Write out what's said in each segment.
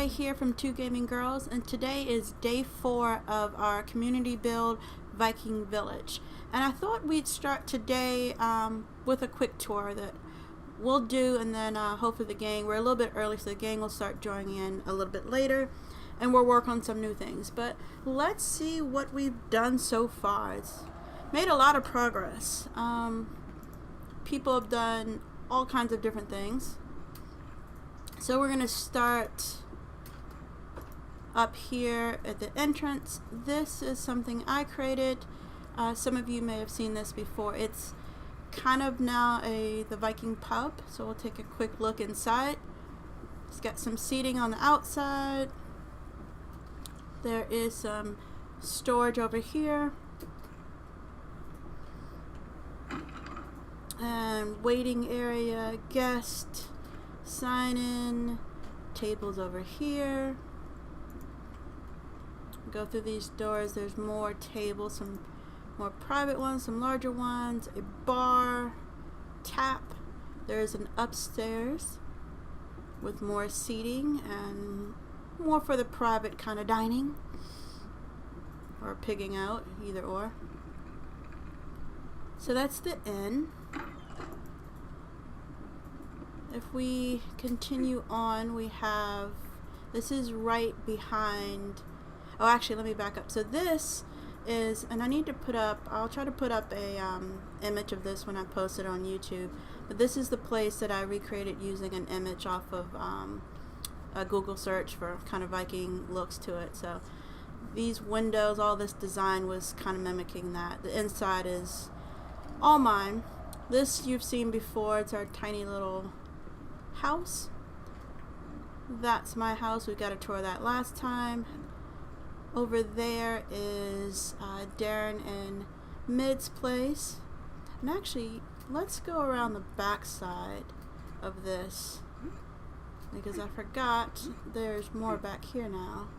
Ray here from Two Gaming Girls, and today is day 4 of our community build Viking village. And I thought we'd start today with a quick tour that we'll do, and then hopefully the gang, we're a little bit early so the gang will start joining in a little bit later, and we'll work on some new things. But let's see what we've done so far. It's made a lot of progress. People have done all kinds of different things. So we're going to start up here at the entrance. This is something I created. Some of you may have seen this before. It's kind of now the Viking pub, so we'll take a quick look inside. It's got some seating on the outside. There is some storage over here. And waiting area, guest, sign in, tables over here. Go through these doors, there's more tables, some more private ones, some larger ones, a bar, tap. There's an upstairs with more seating and more for the private kind of dining or pigging out, either or. So that's the inn. If we continue on, we have, this is right behind, oh actually let me back up. So this is, and I need to put up, I'll try to put up a image of this when I post it on YouTube, but this is the place that I recreated using an image off of a Google search for kind of Viking looks to it. So these windows, all this design was kind of mimicking that. The inside is all mine. This you've seen before, it's our tiny little house. That's my house. We got a tour of that last time. Over there is Darren and Mid's place. And actually, let's go around the back side of this because I forgot there's more back here now.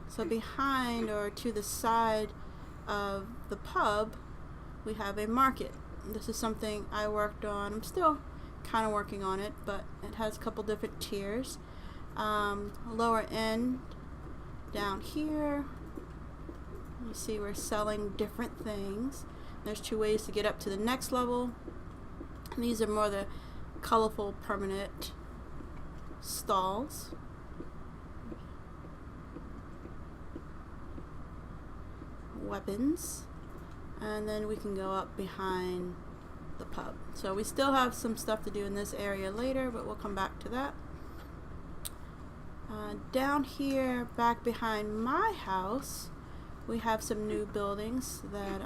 So behind or to the side of the pub, we have a market. This is something I worked on. I'm still kind of working on it, but it has a couple different tiers. Lower end down here, you see we're selling different things. There's 2 ways to get up to the next level, and these are more the colorful permanent stalls. Weapons, and then we can go up behind the pub. So we still have some stuff to do in this area later, but we'll come back to that. Down here, back behind my house, we have some new buildings that,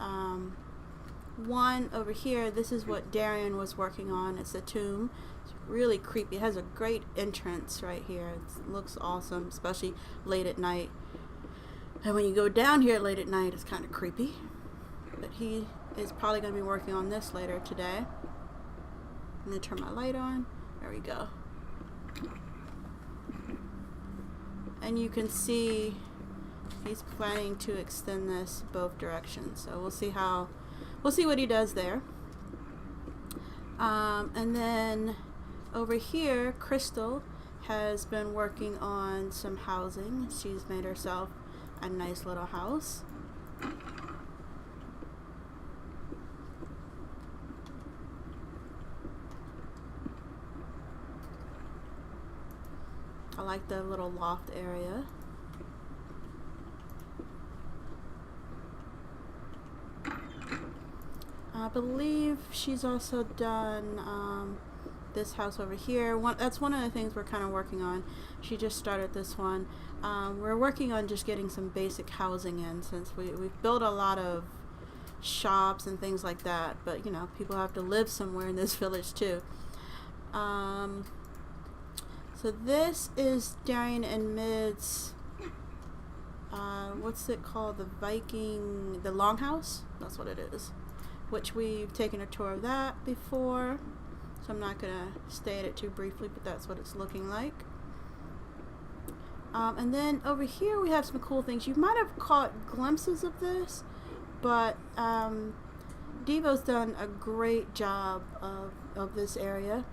one over here, this is what Darian was working on. It's a tomb. It's really creepy. It has a great entrance right here. It looks awesome, especially late at night. And when you go down here late at night, it's kind of creepy. But he is probably going to be working on this later today. I'm going to turn my light on. There we go. And you can see he's planning to extend this both directions. So we'll see what he does there. And then over here, Crystal has been working on some housing. She's made herself a nice little house. I like the little loft area. I believe she's also done this house over here. That's one of the things we're kind of working on. She just started this one. We're working on just getting some basic housing in, since we've built a lot of shops and things like that, but you know, people have to live somewhere in this village too. So this is Darian and Mid's, what's it called? The Viking, the Longhouse? That's what it is. Which we've taken a tour of that before. So I'm not going to stay at it too briefly, but that's what it's looking like. And then over here we have some cool things. You might have caught glimpses of this, but Devo's done a great job of this area.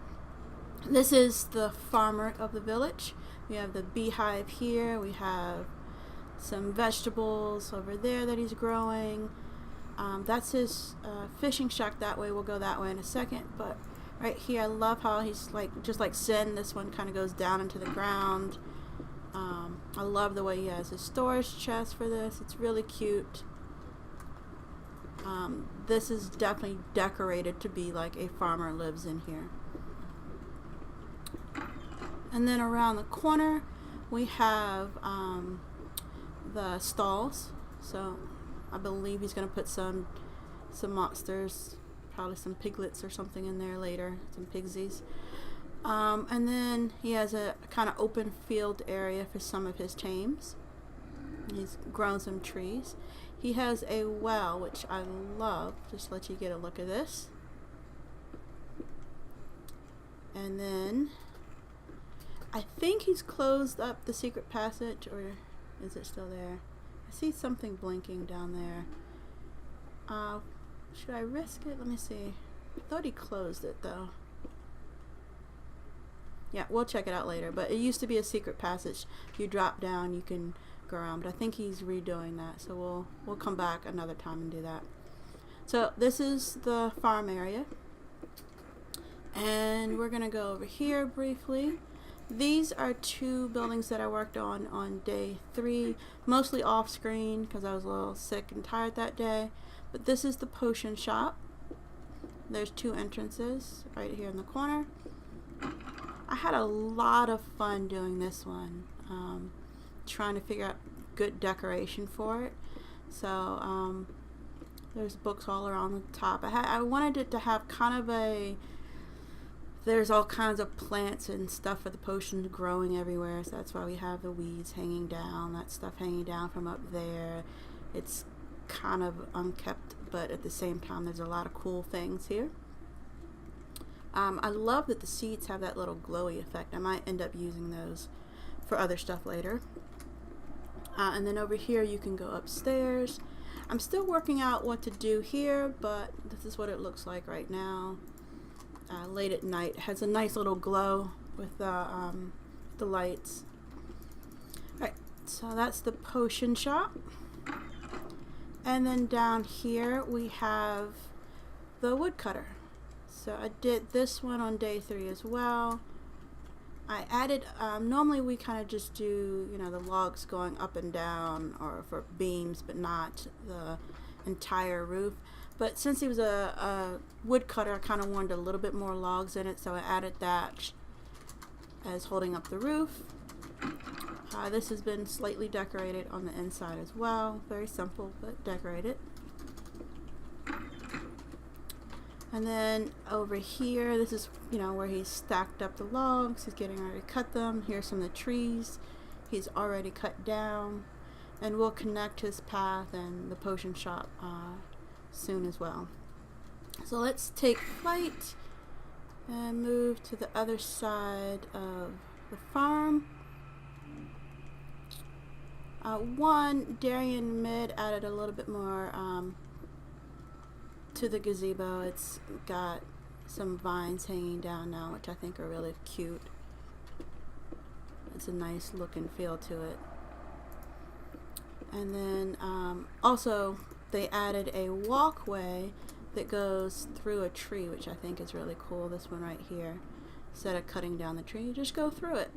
This is the farmer of the village. We have the beehive here. We have some vegetables over there that he's growing. That's his fishing shack that way. We'll go that way in a second. But right here, I love how he's like, just like Sin, this one kind of goes down into the ground. I love the way he has his storage chest for this. It's really cute. This is definitely decorated to be like a farmer lives in here. And then around the corner, we have the stalls. So I believe he's going to put some monsters, probably some piglets or something in there later, some pigsies. And then he has a kind of open field area for some of his tames. He's grown some trees. He has a well, which I love. Just let you get a look at this. And then I think he's closed up the secret passage, or is it still there? I see something blinking down there. Should I risk it? Let me see. I thought he closed it though. Yeah, we'll check it out later. But it used to be a secret passage. If you drop down, you can go around. But I think he's redoing that. So we'll come back another time and do that. So this is the farm area. And we're going to go over here briefly. These are two buildings that I worked on day 3. Mostly off screen because I was a little sick and tired that day. But this is the potion shop. There's 2 entrances right here in the corner. I had a lot of fun doing this one, trying to figure out good decoration for it. So there's books all around the top. I wanted it to have kind of a, there's all kinds of plants and stuff for the potions growing everywhere. So that's why we have the weeds hanging down, that stuff hanging down from up there. It's kind of unkept, but at the same time there's a lot of cool things here. I love that the seeds have that little glowy effect. I might end up using those for other stuff later. And then over here you can go upstairs. I'm still working out what to do here, but this is what it looks like right now. Late at night. It has a nice little glow with the lights. Alright, so that's the potion shop. And then down here we have the woodcutter. So I did this one on day 3 as well. I added, normally we kind of just do, you know, the logs going up and down or for beams, but not the entire roof. But since he was a woodcutter, I kind of wanted a little bit more logs in it, so I added that as holding up the roof. This has been slightly decorated on the inside as well. Very simple, but decorated. And then over here, this is, you know, where he's stacked up the logs. He's getting ready to cut them. Here's some of the trees he's already cut down. And we'll connect his path and the potion shop soon as well. So let's take flight and move to the other side of the farm. Darien Mid added a little bit more to the gazebo. It's got some vines hanging down now, which I think are really cute. It's a nice look and feel to it. And then also they added a walkway that goes through a tree, which I think is really cool. This one right here. Instead of cutting down the tree, you just go through it.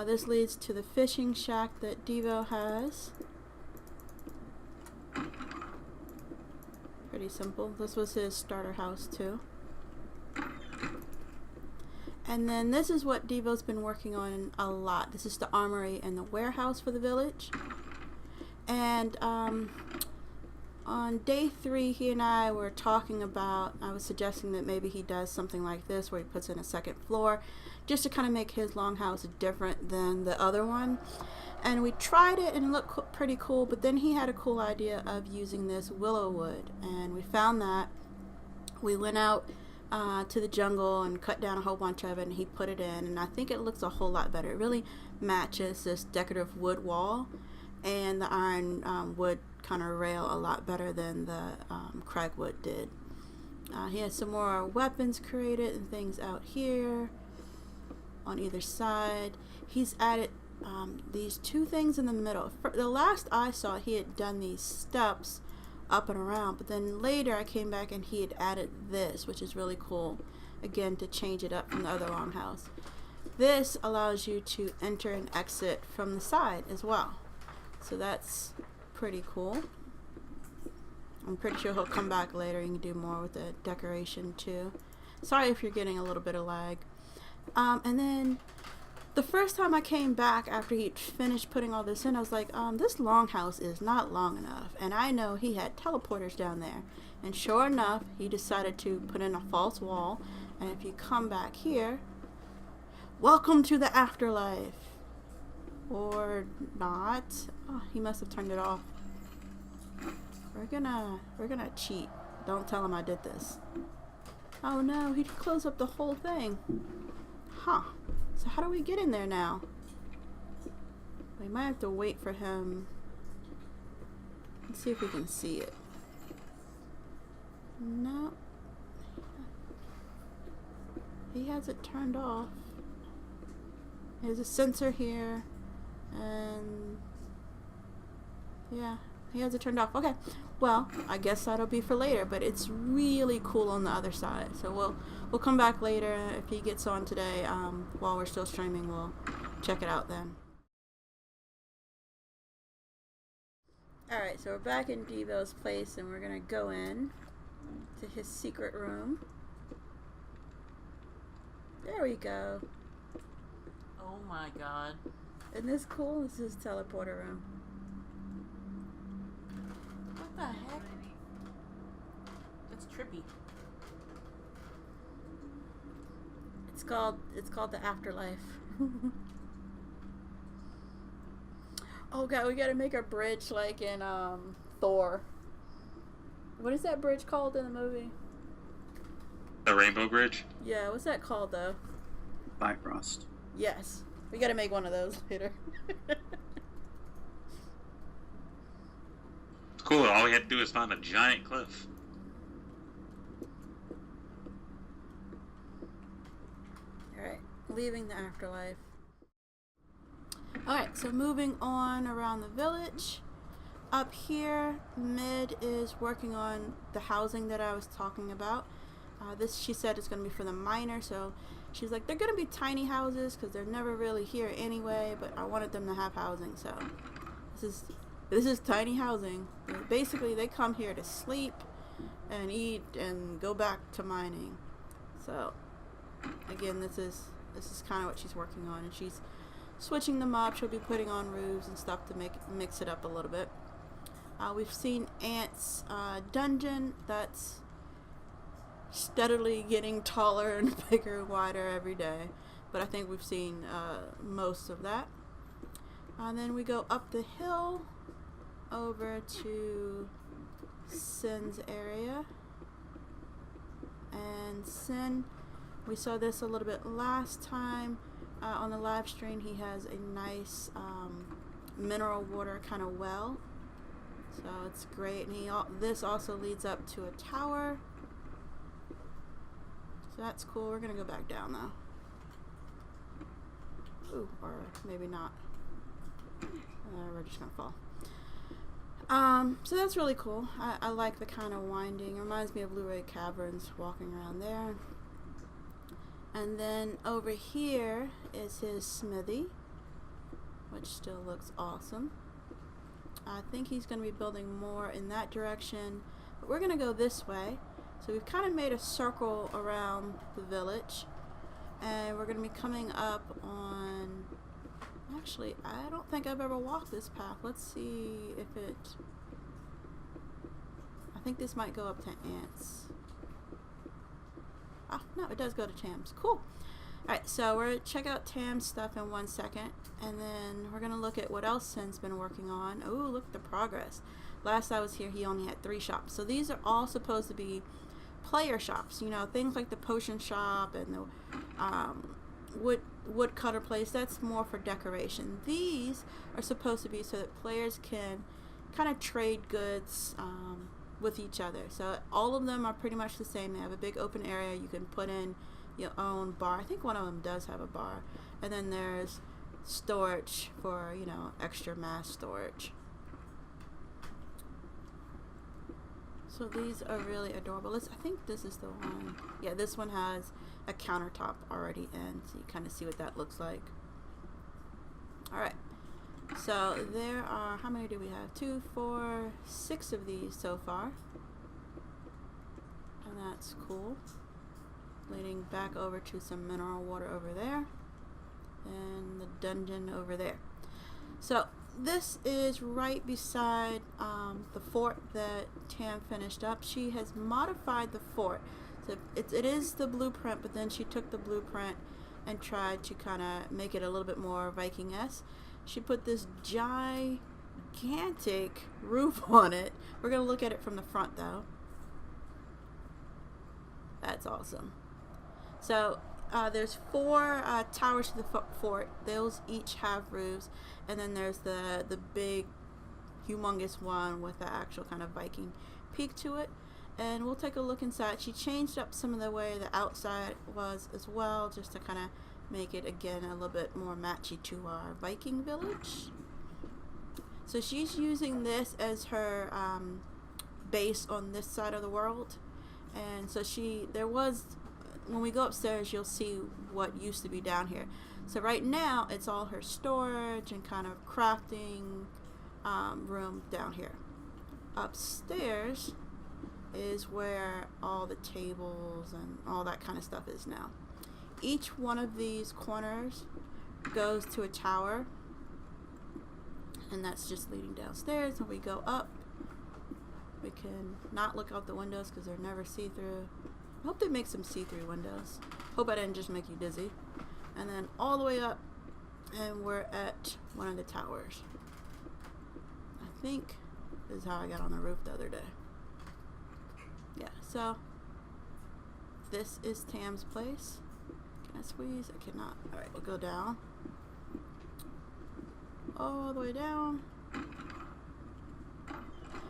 This leads to the fishing shack that Devo has. Pretty simple. This was his starter house too. And then this is what Devo's been working on a lot. This is the armory and the warehouse for the village. And on day 3, he and I were talking about, I was suggesting that maybe he does something like this where he puts in a second floor just to kind of make his longhouse different than the other one. And we tried it and it looked pretty cool, but then he had a cool idea of using this willow wood, and we found that. We went out to the jungle and cut down a whole bunch of it, and he put it in, and I think it looks a whole lot better. It really matches this decorative wood wall and the iron wood kind of rail a lot better than the cragwood did. He has some more weapons created and things out here on either side. He's added these two things in the middle. The last I saw, he had done these steps up and around, but then later I came back and he had added this, which is really cool, again, to change it up from the other longhouse. This allows you to enter and exit from the side as well, so that's pretty cool. I'm pretty sure he'll come back later and do more with the decoration too. Sorry if you're getting a little bit of lag. And then the first time I came back after he'd finished putting all this in, I was like, this longhouse is not long enough. And I know he had teleporters down there. And sure enough, he decided to put in a false wall. And if you come back here, welcome to the afterlife. Or not. Oh, he must have turned it off. We're gonna cheat. Don't tell him I did this. Oh no, he closed up the whole thing. Huh. So how do we get in there now? We might have to wait for him. Let's see if we can see it. No. He has it turned off. There's a sensor here. And yeah, he has it turned off. Okay. Well, I guess that'll be for later, but it's really cool on the other side. So we'll come back later. If he gets on today, while we're still streaming, we'll check it out then. Alright, so we're back in Devo's place, and we're gonna go in to his secret room. There we go. Oh my god. Isn't this cool? This is his teleporter room. What the heck? That's trippy. It's called the afterlife. Oh god, we gotta make a bridge like in Thor. What is that bridge called in the movie? The Rainbow Bridge? Yeah, what's that called though? Bifrost. Yes. We gotta make one of those later. It's cool. All we had to do is find a giant cliff. Alright, leaving the afterlife. Alright, so moving on around the village. Up here, Mid is working on the housing that I was talking about. This, she said, is going to be for the miner, so she's like, they're going to be tiny houses because they're never really here anyway, but I wanted them to have housing, so this is tiny housing. Basically, they come here to sleep and eat and go back to mining. So, again, this is kind of what she's working on, and she's switching them up. She'll be putting on roofs and stuff to mix it up a little bit. We've seen Ant's dungeon. That's steadily getting taller and bigger and wider every day, but I think we've seen most of that. And then we go up the hill over to Sin's area, and Sin, we saw this a little bit last time on the live stream. He has a nice mineral water kind of well, so it's great. And this also leads up to a tower. So that's cool. We're gonna go back down though. Ooh, or maybe not. We're just gonna fall. So that's really cool. I like the kind of winding. It reminds me of Blue Ray Caverns, walking around there. And then over here is his smithy, which still looks awesome. I think he's going to be building more in that direction, but we're going to go this way. So we've kind of made a circle around the village, and we're going to be coming up on, actually, I don't think I've ever walked this path. Let's see if I think this might go up to Ants. Oh, no, it does go to Tam's. Cool. Alright, so we're going to check out Tam's stuff in 1 second, and then we're going to look at what else Sin's been working on. Oh, look at the progress. Last I was here, he only had 3 shops. So these are all supposed to be player shops. You know, things like the potion shop and the woodcutter place. That's more for decoration. These are supposed to be so that players can kind of trade goods, with each other. So all of them are pretty much the same. They have a big open area. You can put in your own bar. I think one of them does have a bar. And then there's storage for, you know, extra mass storage. So these are really adorable. I think this is the one. Yeah, this one has a countertop already in, so you kind of see what that looks like. Alright, so there are, how many do we have? 2, 4, 6 of these so far. And that's cool. Leading back over to some mineral water over there. And the dungeon over there. So this is right beside the fort that Tam finished up. She has modified the fort. So it is the blueprint, but then she took the blueprint and tried to kind of make it a little bit more Viking-esque. She put this gigantic roof on it. We're going to look at it from the front, though. That's awesome. So there's 4 towers to the fort. Those each have roofs. And then there's the big, humongous one with the actual kind of Viking peak to it. And we'll take a look inside. She changed up some of the way the outside was as well, just to kind of make it, again, a little bit more matchy to our Viking village. So she's using this as her base on this side of the world. And so there was, when we go upstairs, you'll see what used to be down here. So right now, it's all her storage and kind of crafting room down here. Upstairs is where all the tables and all that kind of stuff is now. Each one of these corners goes to a tower, and that's just leading downstairs. When we go up, we can not look out the windows because they're never see-through. I hope they make some see-through windows. Hope I didn't just make you dizzy. And then all the way up, and we're at one of the towers. I think this is how I got on the roof the other day. Yeah, so this is Tam's place. Can I squeeze? I cannot. Alright, we'll go down. All the way down.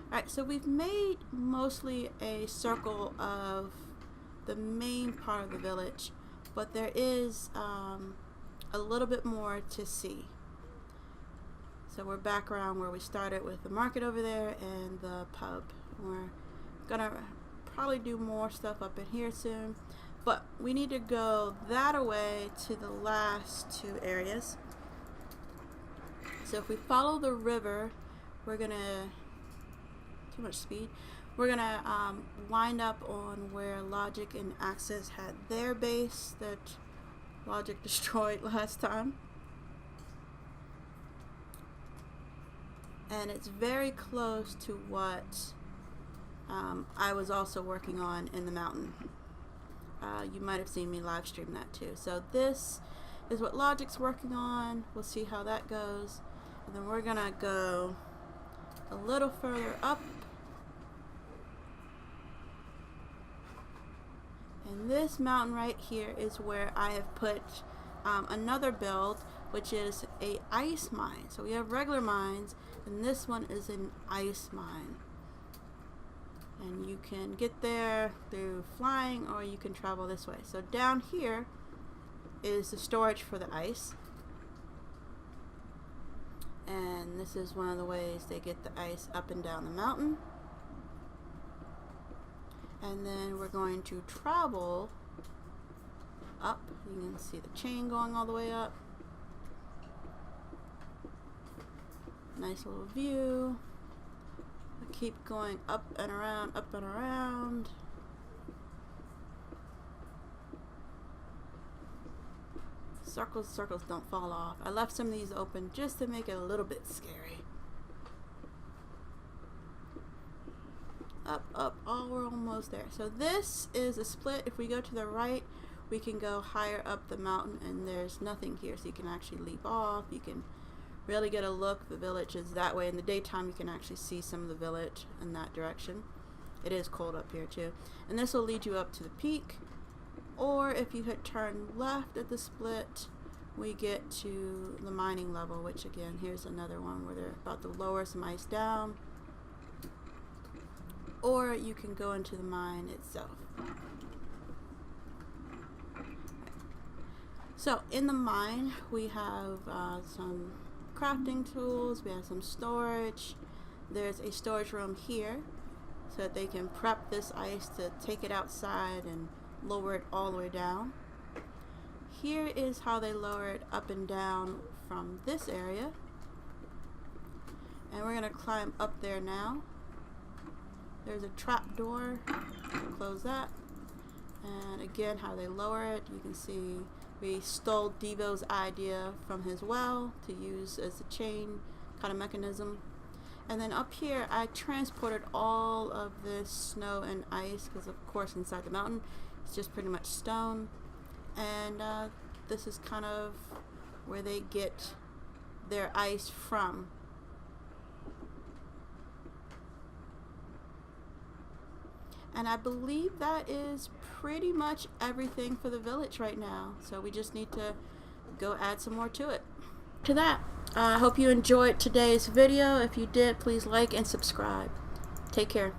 Alright, so we've made mostly a circle of the main part of the village, but there is a little bit more to see. So we're back around where we started with the market over there and the pub. We're gonna probably do more stuff up in here soon, but we need to go that away to the last 2 areas. So if we follow the river, we're gonna, too much speed, we're gonna wind up on where Logic and Access had their base that Logic destroyed last time. And it's very close to what I was also working on in the mountain. You might have seen me live stream that too. So this is what Logic's working on. We'll see how that goes. And then we're gonna go a little further up. And this mountain right here is where I have put another build, which is a ice mine. So we have regular mines, and this one is an ice mine. And you can get there through flying, or you can travel this way. So down here is the storage for the ice. And this is one of the ways they get the ice up and down the mountain. And then we're going to travel up. You can see the chain going all the way up. Nice little view. We keep going up and around, up and around. Circles, circles don't fall off. I left some of these open just to make it a little bit scary. Up, up, oh, we're almost there. So this is a split. If we go to the right, we can go higher up the mountain, and there's nothing here, so you can actually leap off. You can really get a look. The village is that way. In the daytime, you can actually see some of the village in that direction. It is cold up here too. And this will lead you up to the peak. Or if you had turned left at the split, we get to the mining level, which again, here's another one where they're about to lower some ice down. or you can go into the mine itself. So in the mine we have some crafting tools, we have some storage. There's a storage room here so that they can prep this ice to take it outside and lower it all the way down. Here is how they lower it up and down from this area. And we're going to climb up there now. There's a trap door. Close that. And again, how they lower it. You can see we stole Devo's idea from his well to use as a chain kind of mechanism. And then up here, I transported all of this snow and ice because, of course, inside the mountain, it's just pretty much stone. And this is kind of where they get their ice from. And I believe that is pretty much everything for the village right now. So we just need to go add some more to it. To that, I hope you enjoyed today's video. If you did, please like and subscribe. Take care.